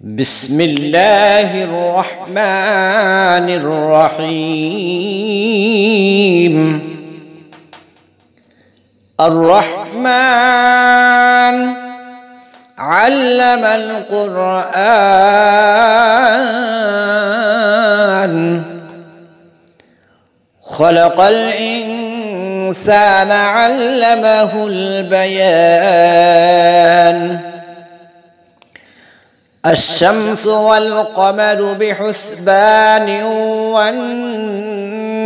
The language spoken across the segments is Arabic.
بسم الله الرحمن الرحيم. الرحمن علم القرآن خلق الإنسان علمه البيان. الشمس والقمر بحسبان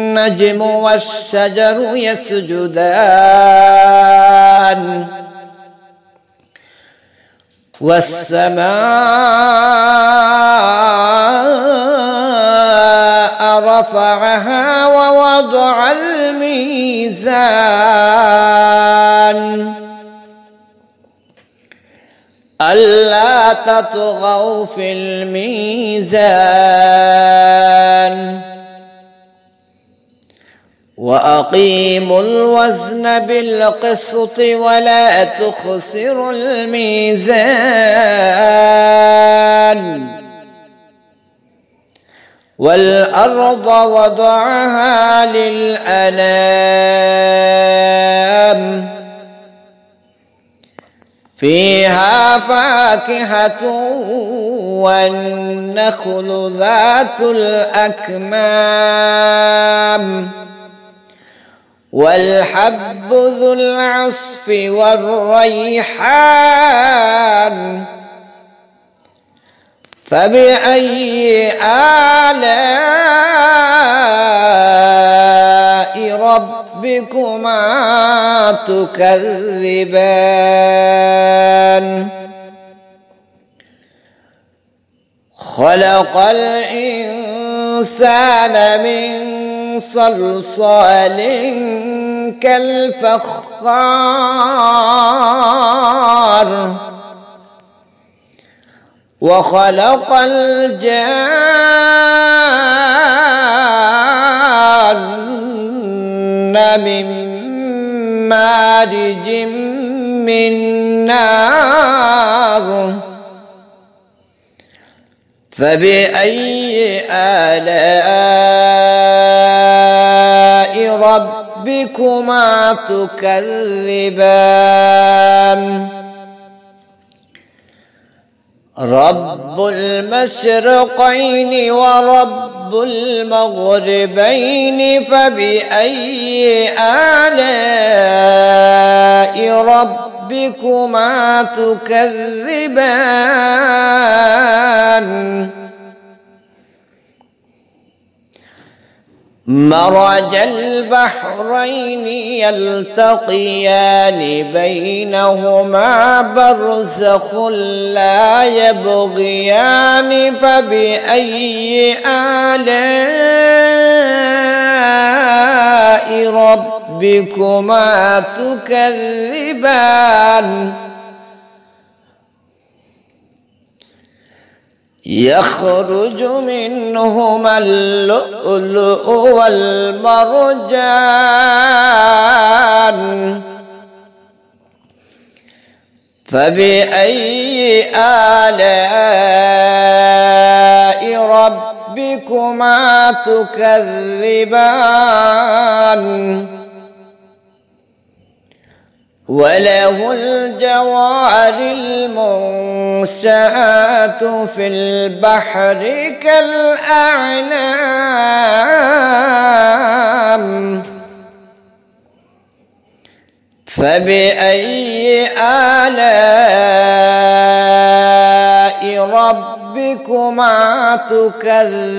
والنجم والشجر يسجدان والسماء رفعها ووضع الميزان ألا تطغوا في الميزان وأقيموا الوزن بالقسط ولا تخسروا الميزان. والأرض وضعها للأنام فيها فاكهة والنخل ذات الأكمام والحب ذو العصف والريحان. فبأي آلاء ربكما تكذبان؟ خلق الإنسان من صلصال كالفخار وخلق الجان من مارج من نار. فبأي آلاء ربكما تكذبان؟ رب المشرقين ورب المغربين. فبأي آلاء ربكما تكذبان؟ مرج البحرين يلتقيان بينهما برزخ لا يبغيان. فبأي آلاء ربكما تكذبان؟ يخرج منهما اللؤلؤ والمرجان. فبأي آلاء ربكما تكذبان؟ وله الجوار المنشآت في البحر كالأعلام. فبأي آلاء ربكما تكذبان؟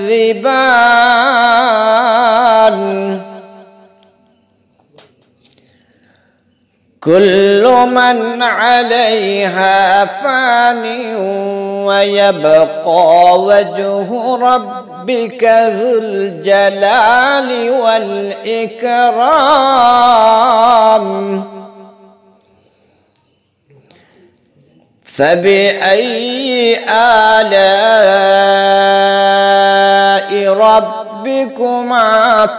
كل من عليها فان ويبقى وجه ربك ذو الجلال والإكرام. فبأي آلاء ربكما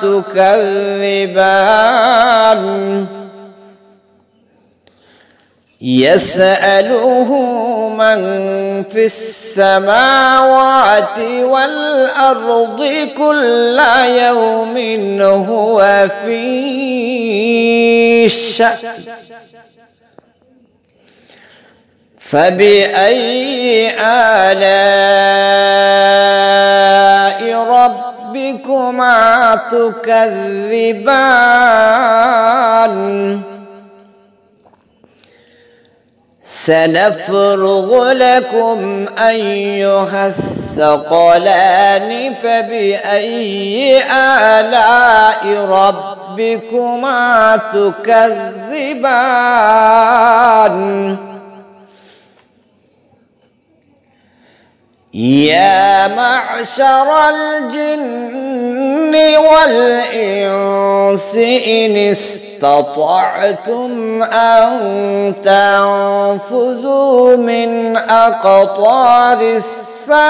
تكذبان؟ يسأله من في السماوات والأرض كل يوم هو في شأن فبأي آلاء ربكما تكذبان سنفرغ لكم أيها الثقلان فبأي آلاء ربكما تكذبان يا معشر الجن والإنس إن استطعتم أن تنفذوا من أقطار السماوات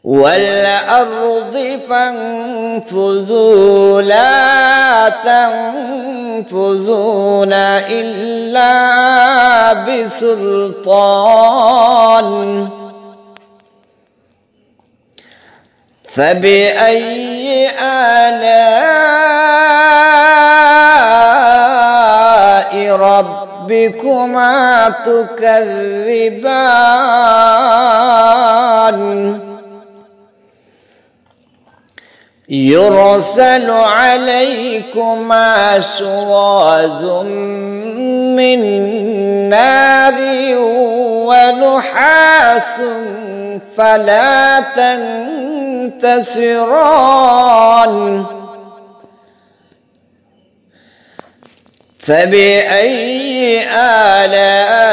والأرض فانفذوا لا تنفذون إلا بسلطان فبأي آلاء ربكما تكذبان يرسل عليكما شواظ من نار ونحاس فلا تنتصران فبأي آلاء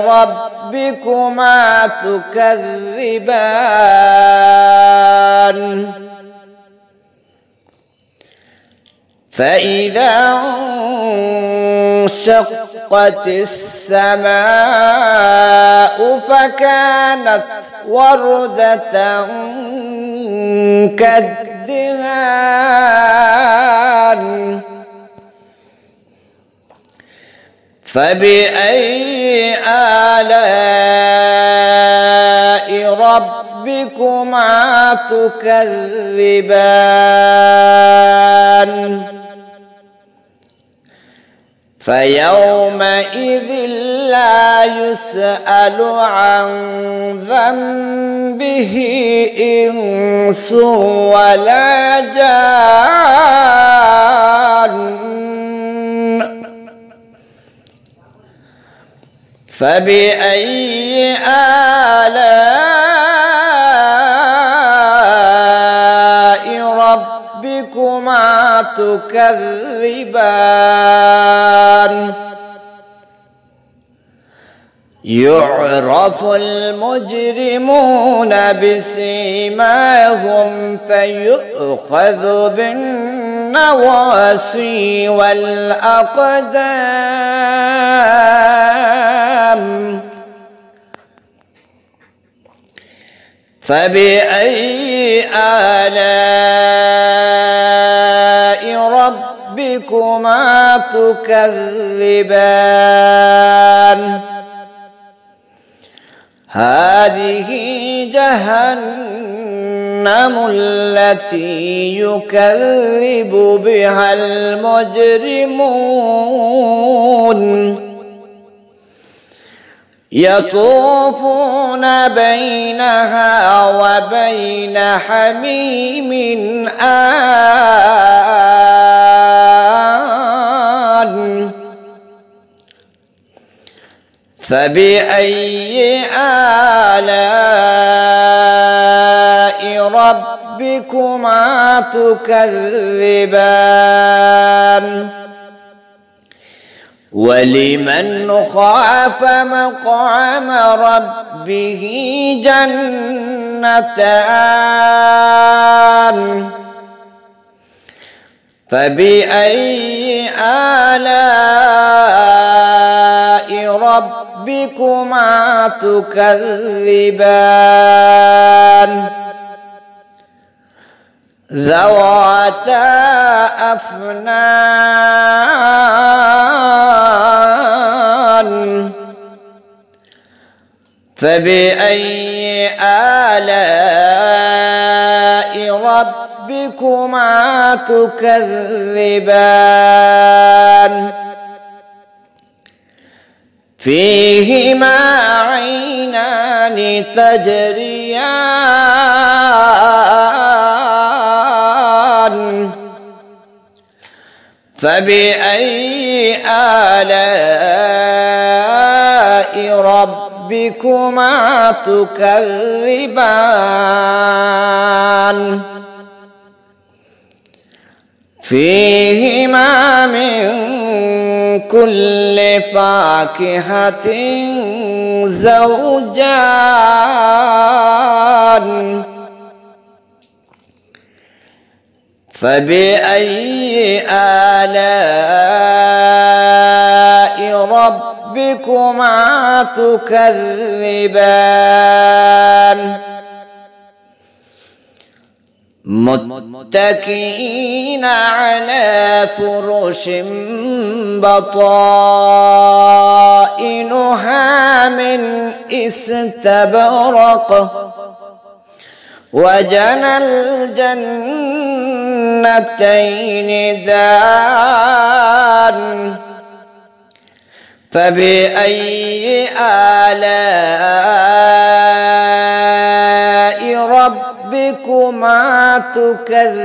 ربكما تكذبان فإذا انشقت السماء فكانت وردة كالدهان فبأي آلاء ربكما تكذبان فيومئذ لا يسأل عن ذنبه إنس ولا جان فبأي آلاء ربكما تكذبان يعرف المجرمون بسيماهم فيؤخذ بالنواصي والأقدام فبأي آلاء ربكما تكذبان هذه جهنم التي يكذب بها المجرمون يطوفون بينها وبين حميم آن فبأي آلاء ربكما تكذبان ولمن خاف مقام ربه جنتان فبأي آلاء ربكما تكذبان ذواتا أفنان فبأي آلاء ربكما تكذبان فيهما عينان تجريان فبأي آلاء ربكما تكذبان فيهما من كل فاكهة زوجان فبأي آلاء ربكما تكذبان متكئين على فرش بطائنها من استبرق وجنى الجنتين دان فبأي آلاء ربكما تكذبان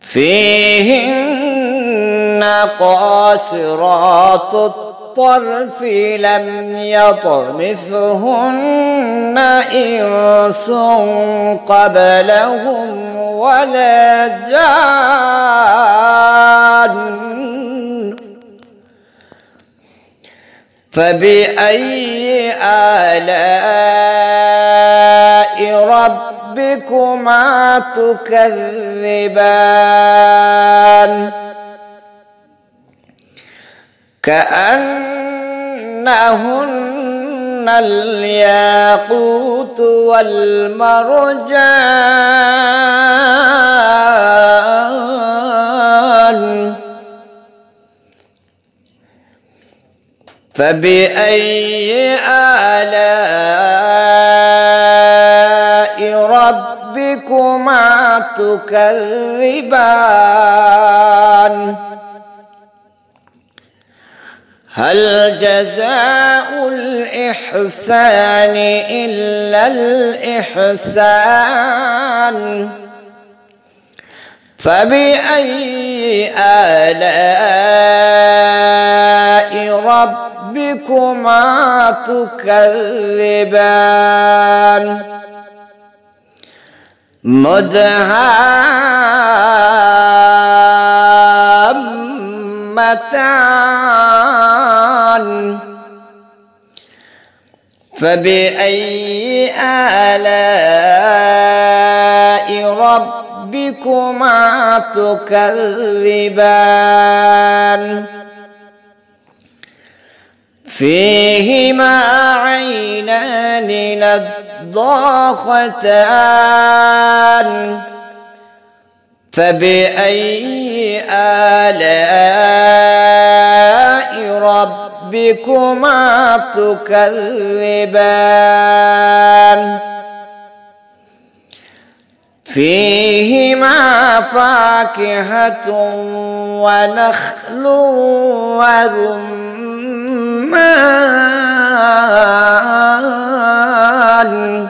فيهن قاصرات الطرف لم يطمثهن إنس قبلهم ولا جان فبأي آلاء ربكما تكذبان كأنهن الياقوت والمرجان فبأي آلاء ربكما تكذبان هل جزاء الإحسان إلا الإحسان فبأي آلاء ربكما تكذبان مدهامتان فبأي آلاء ربكما تكذبان فيهما عينان نضاختان فبأي آلاء ربكما تكذبان فيهما فاكهة ونخل ورمان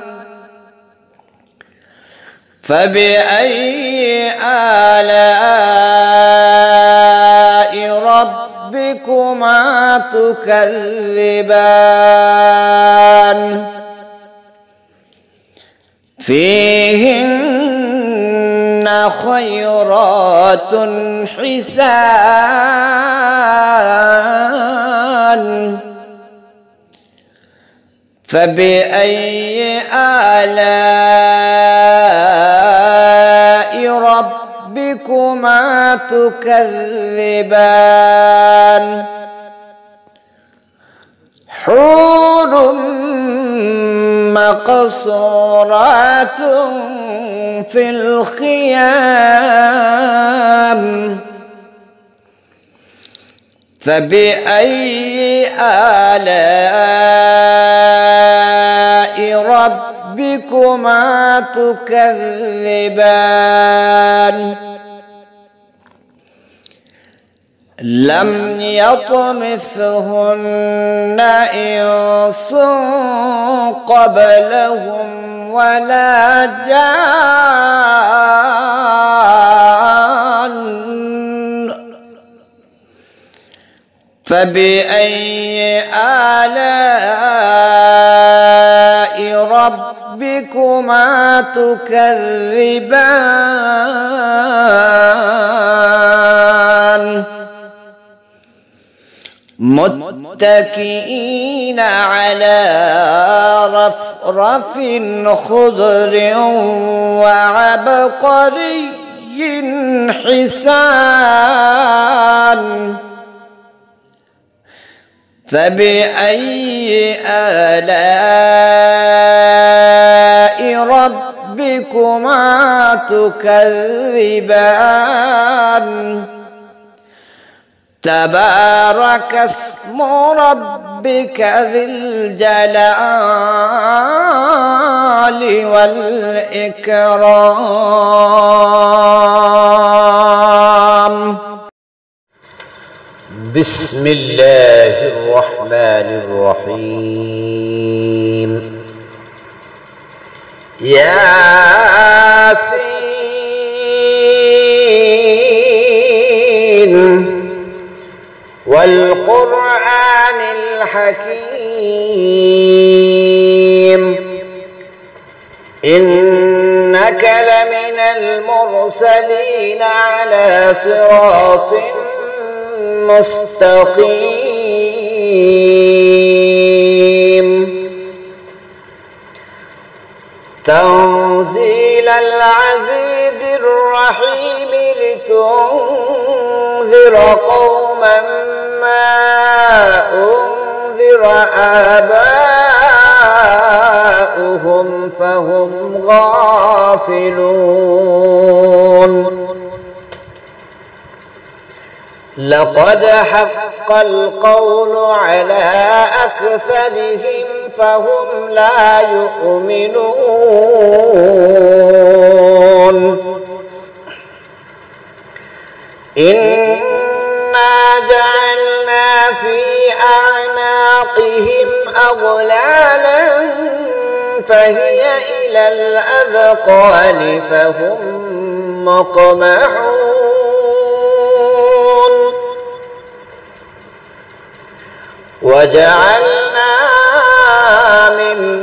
فبأي آلاء ربكما تكذبان فيهن خيرات حسان فبأي آلاء ربكما تكذبان حور مقصورات في الخيام فبأي آلاء ربكما تكذبان لم يطمثهن إنس قبلهم ولا جان فبأي آلاء ربكما تكذبان متكئين على رفرف خضر وعبقري حسان فبأي آلاء ربكما تكذبان تبارك اسم ربك ذي الجلال والإكرام بسم الله الرحمن الرحيم ياسين والقرآن الحكيم إنك لمن المرسلين على صراط مستقيم تنزيل العزيز الرحيم لتنذر قوما ما أنذر آباؤهم فهم غافلون لقد حق القول على أكثرهم فهم لا يؤمنون إنا جعلنا في أعناقهم أغلالا فهي إلى الأذقان فهم مقمحون وجعلنا من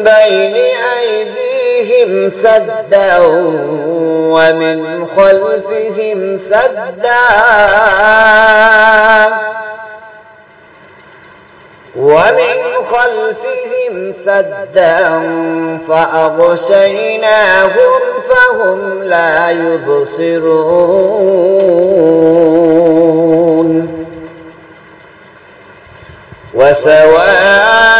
بين أيديهم سدا ومن خلفهم سدا فأغشيناهم فهم لا يبصرون وسواء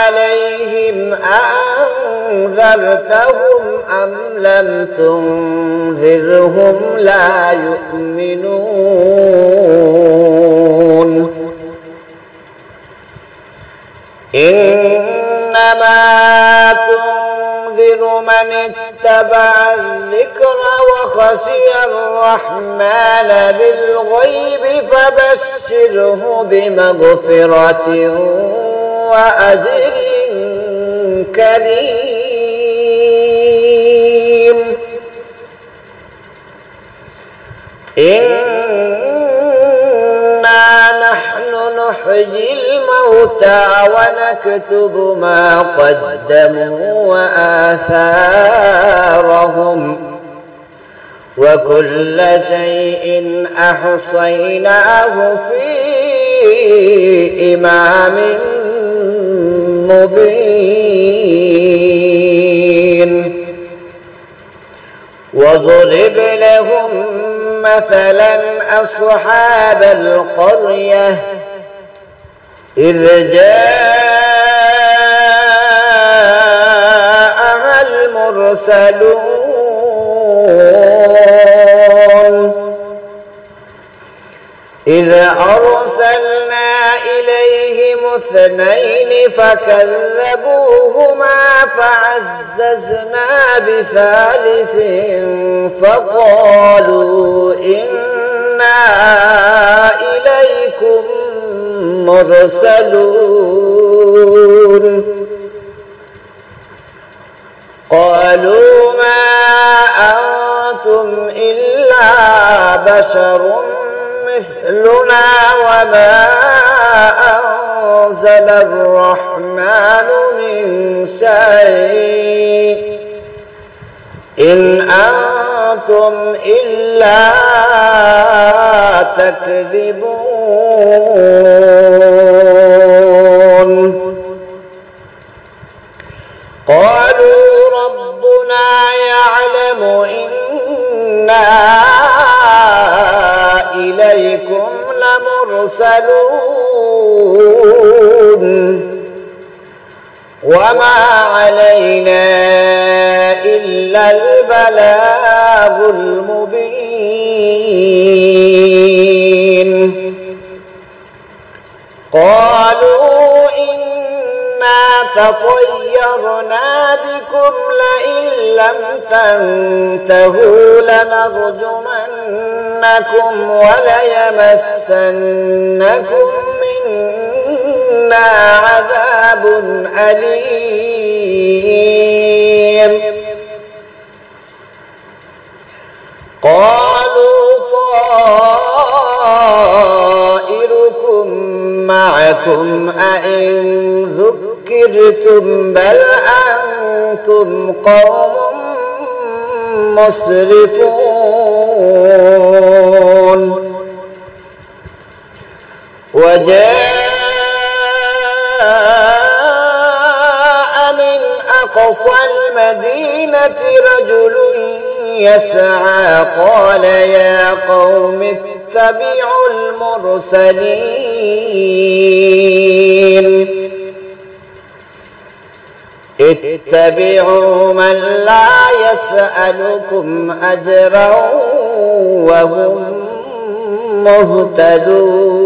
عليهم أأنذرتهم أم لم تنذرهم لا يؤمنون إنما تنذر من اتبع الذكر وخشي الرحمن بالغيب فبشره بمغفرة وأجر كريم إنا نحن نحيي الموتى ونكتب ما قدموا وآثارهم وكل شيء أحصيناه في إمام مبين واضرب لهم مثلا أصحاب القرية إذ جاءها المرسلون إذ أرسلنا إليهم 2 فكذبوهما فعززنا ب3 فقالوا إنا إليكم مرسلون قالوا ما أنتم إلا بشر مثلنا وما أنزل الرحمن من شيء إن أنتم إلا تكذبون قالوا ربنا يعلم إنا إليكم لمرسلون وما علينا إلا البلاغ المبين قالوا إنا تطيرنا بكم لئن لم تنتهوا لنرجمنكم وليمسنكم منا عذاب أليم قالوا طائركم معكم أئن ذكرتم بل أنتم قوم مسرفون وجاء من أقصى المدينة رجل يسعى قال يا قوم اتبعوا المرسلين اتبعوا من لا يسألكم أجرا وهم مهتدون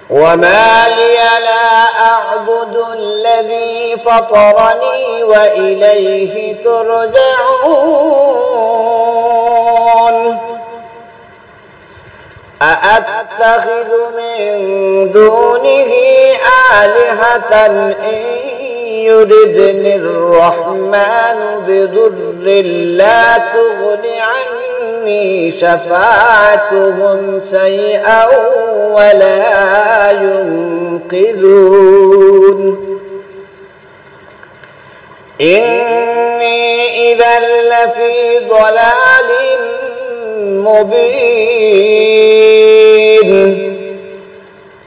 وما لي لا أعبد الذي فطرني وإليه ترجعون أأتخذ من دونه آلهة إن يردني الرحمن بضر لا تغن عني شفاعتهم شيئا ولا ينقذون إني إذا لفي ضلال مبين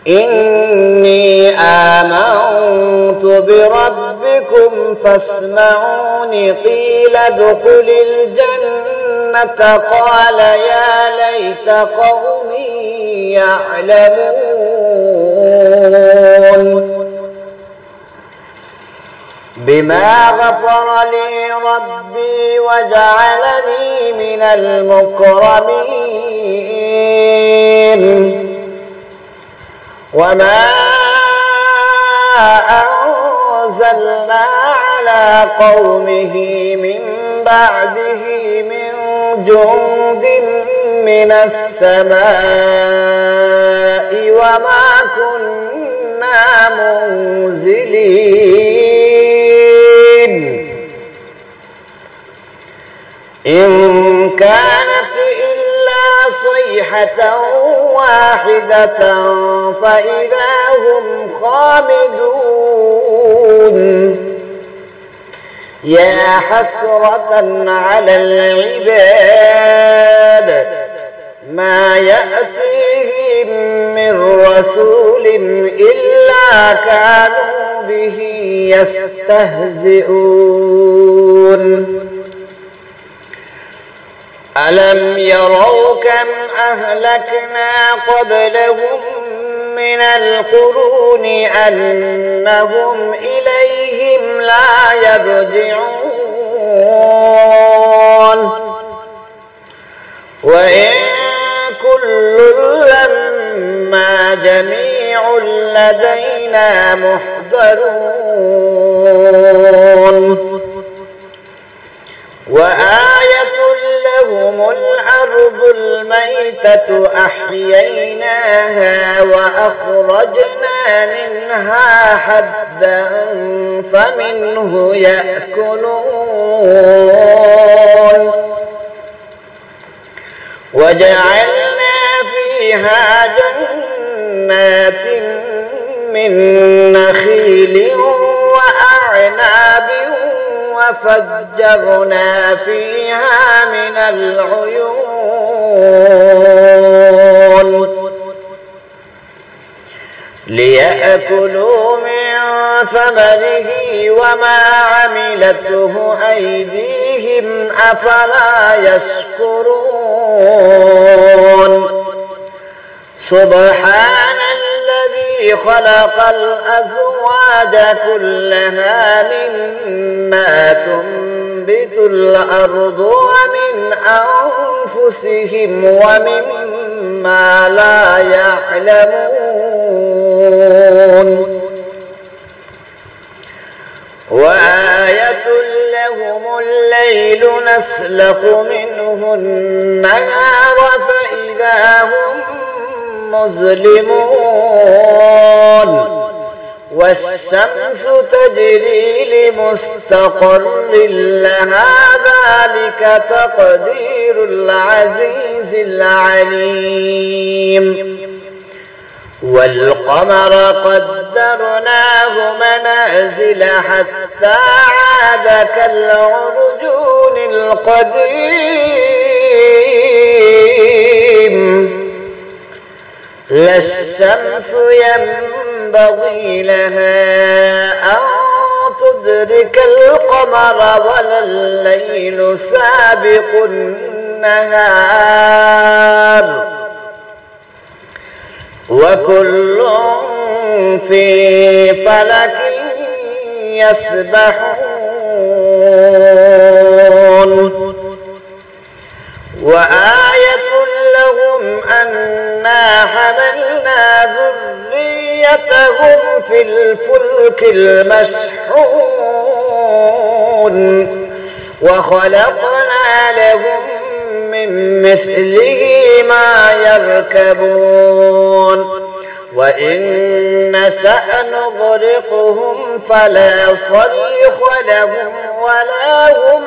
إني آمنت بربكم فاسمعوني قيل ادخل الجنة قال يا ليت قومي يعلمون بما غفر لي ربي وجعلني من المكرمين وما أنزلنا على قومه من بعده من جند من السماء وما كنا منزلين إن كانت إلا صيحة واحدة فإذا هم خامدون يا حسرة على العباد ما يأتيهم من رسول إلا كانوا به يستهزئون ألم يروا كم أهلكنا قبلهم من القرون أنهم إليهم لا يرجعون وإن كل لما جميع لدينا محضرون وآية لهم الأرض الميتة أحييناها وأخرجنا منها حبا فمنه يأكلون وجعلنا فيها جنات من نخيل وأعناب وفجرنا فيها من العيون ليأكلوا من ثمره وما عملته أيديهم أفلا يشكرون سبحان الذي خلق الأزواج كلها مما تنبت الأرض ومن أنفسهم ومما لا يعلمون وآية لهم الليل نسلخ منه النهار فإذا هم مظلمون والشمس تجري لمستقر لها ذلك تقدير العزيز العليم والقمر قدرناه منازل حتى عاد كالعرجون القديم لا الشمس ينبغي لها أن تدرك القمر ولا الليل سابق النهار وكل في فلك يسبحون وآية لهم أنا حملنا ذريتهم في الفلك المشحون وخلقنا لهم من مثله ما يركبون وإن نشأ نغرقهم فلا صريخ لهم ولا هم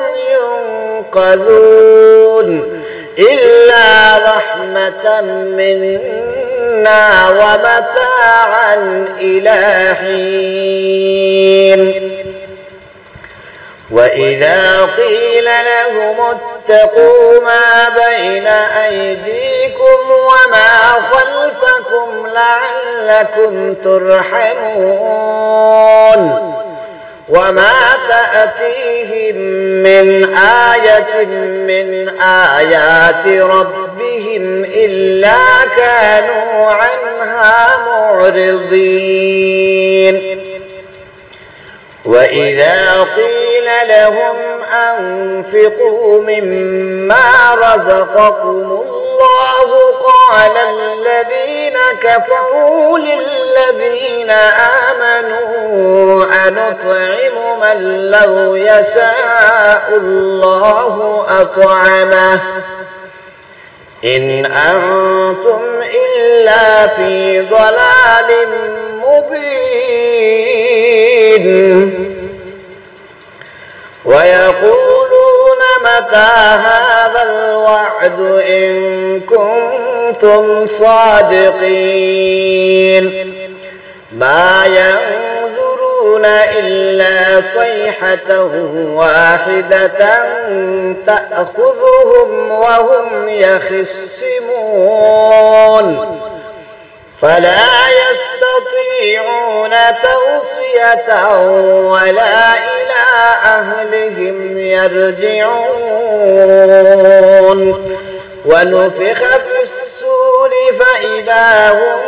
ينقذون إلا رحمة منا ومتاعا إلى حين وإذا قيل لهم اتقوا ما بين أيديكم وما خلفكم لعلكم ترحمون وما تأتيهم من آية من آيات ربهم إلا كانوا عنها معرضين وإذا قيل لهم أنفقوا مما رزقكم الله قال الذين كفروا للذين آمنوا أنطعم من لو يشاء الله أطعمه إن أنتم إلا في ضلال مبين ويقولون متى هذا الوعد إن كنتم صادقين ما ينظرون إلا صيحة واحدة تأخذهم وهم يخصمون فلا يستطيعون توصية ولا إلى أهلهم يرجعون ونفخ في السور فإذا هم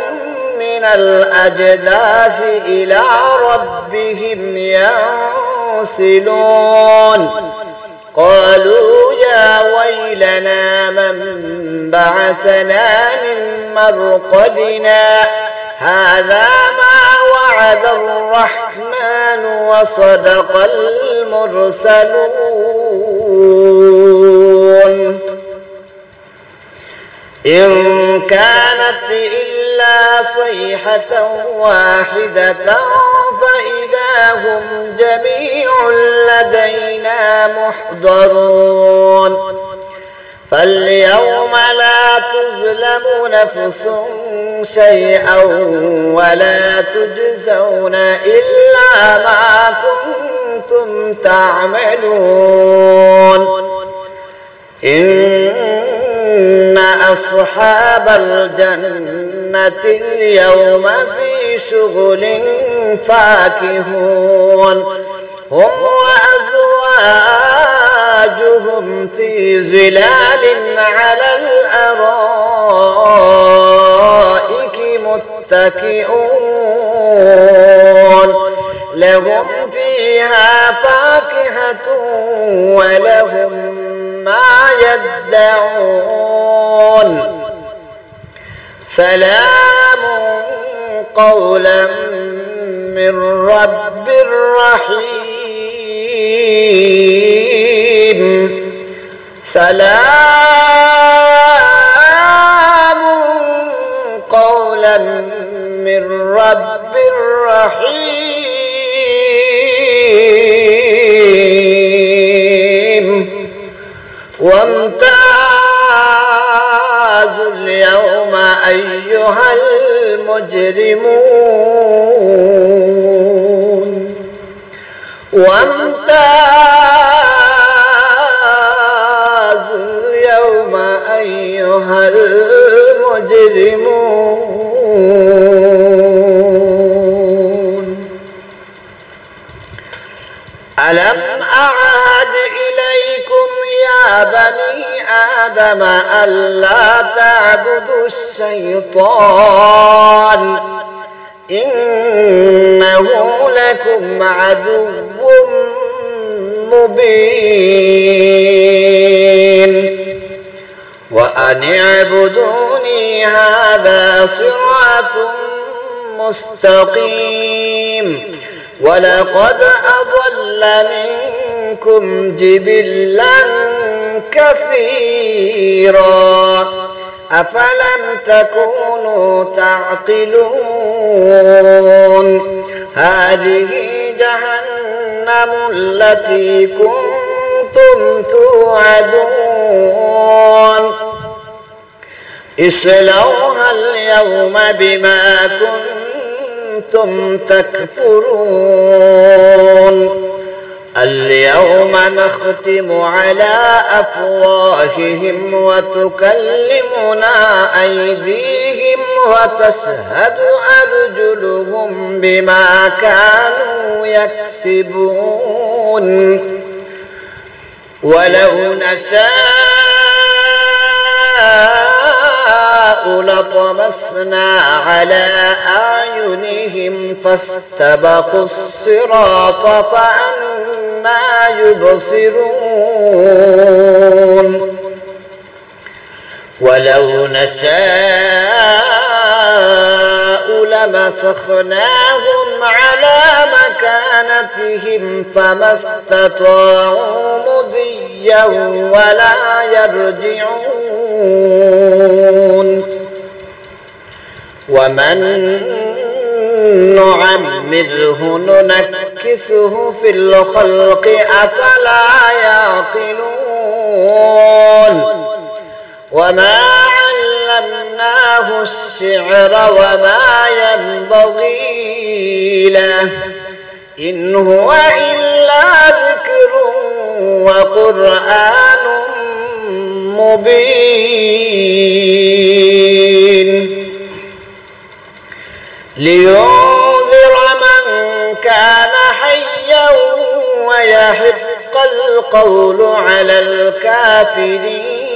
من الأجداث إلى ربهم ينسلون قالوا يا ويلنا من بعثنا من مرقدنا هذا ما وعد الرحمن وصدق المرسلون إن كانت إلا صيحة واحدة فإذا هم جميع لدينا محضرون فاليوم لا تظلم نفس شيئا ولا تجزون إلا ما كنتم تعملون إن أصحاب الجنة اليوم في شغل فاكهون هم وأزواجهم في ظلال على الأرائك متكئون لهم فيها فاكهة ولهم ما يدعون سلام قولا من رب رحيم سلام قولا من رب رحيم وامتازوا اليوم أيها المجرمون وامتازوا اليوم أيها المجرمون ألم أعهد إليكم يا بني آدم ألا تعبدوا الشيطان إنه لكم عدو مبين وأن اعبدوني هذا صراط مستقيم ولقد أضل منكم جبلا كثيرا أفلم تكونوا تعقلون هذه جهنم التي كنتم توعدون اصلوها اليوم بما كنتم تكفرون اليوم نختم على أفواههم وتكلمنا أيديهم وتشهد أرجلهم بما كانوا يكسبون ولو نشاء لطمسنا على أعينهم فاستبقوا الصراط فأنى يبصرون ولو نشاء لمسخناهم على مكانتهم فما استطاعوا مضيا ولا يرجعون ومن نعمره ننكسه في الخلق أفلا يعقلون وما علمناه الشعر وما ينبغي له إن هو إلا ذكر وقرآن مبين لينذر من كان حيا يحق القول على الكافرين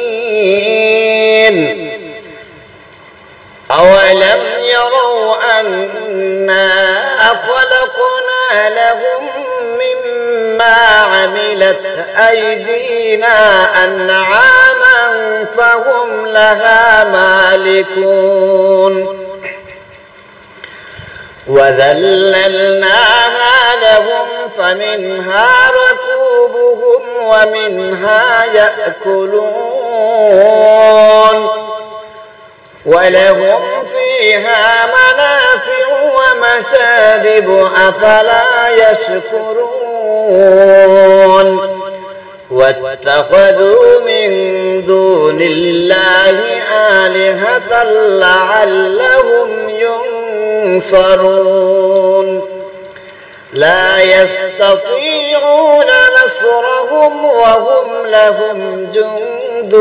أولم يروا أنا خلقنا لهم مما عملت أيدينا أنعاما فهم لها مالكون وذللناها لهم فمنها ركوبهم ومنها يأكلون ولهم فيها منافع ومشارب أفلا يشكرون واتخذوا من دون الله آلهة لعلهم ينصرون لا يستطيعون نصرهم وهم لهم جند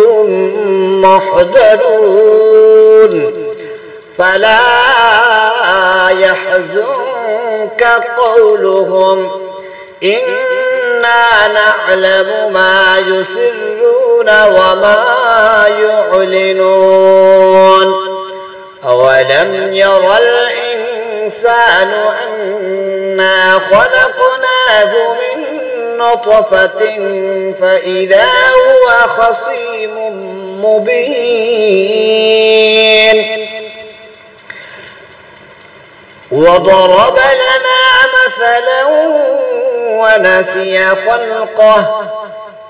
محضرون فلا يحزنك قولهم إنا نعلم ما يسرون وما يعلنون أولم ير الإنسان أنا خلقناه من نطفة فإذا هو خصيم مبين وضرب لنا مثلا ونسي خلقه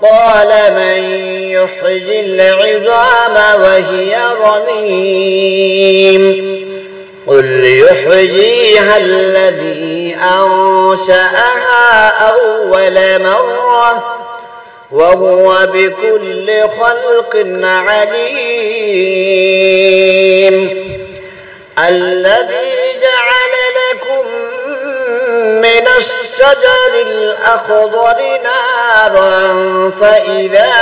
قال من يحيي العظام وهي رميم قل يحييها الذي أنشأها أول مرة وهو بكل خلق عليم الذي جعل لكم من الشجر الأخضر نارا فإذا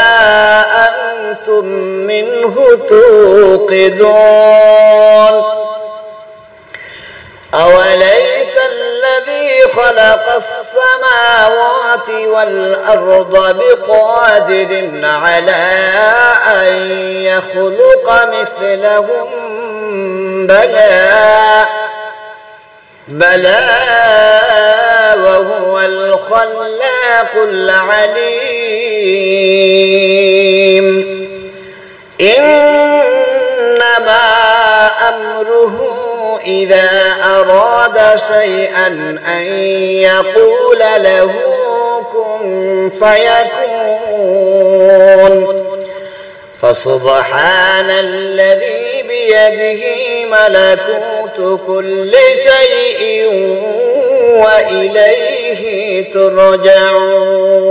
أنتم منه توقدون أوليس الذي خلق السماوات والأرض بقادر على أن يخلق مثلهم بلى وهو الخلاق العليم إنما أمره إذا أراد شيئا أن يقول له كن فيكون فسبحان الذي بيده ملكوت كل شيء وإليه ترجعون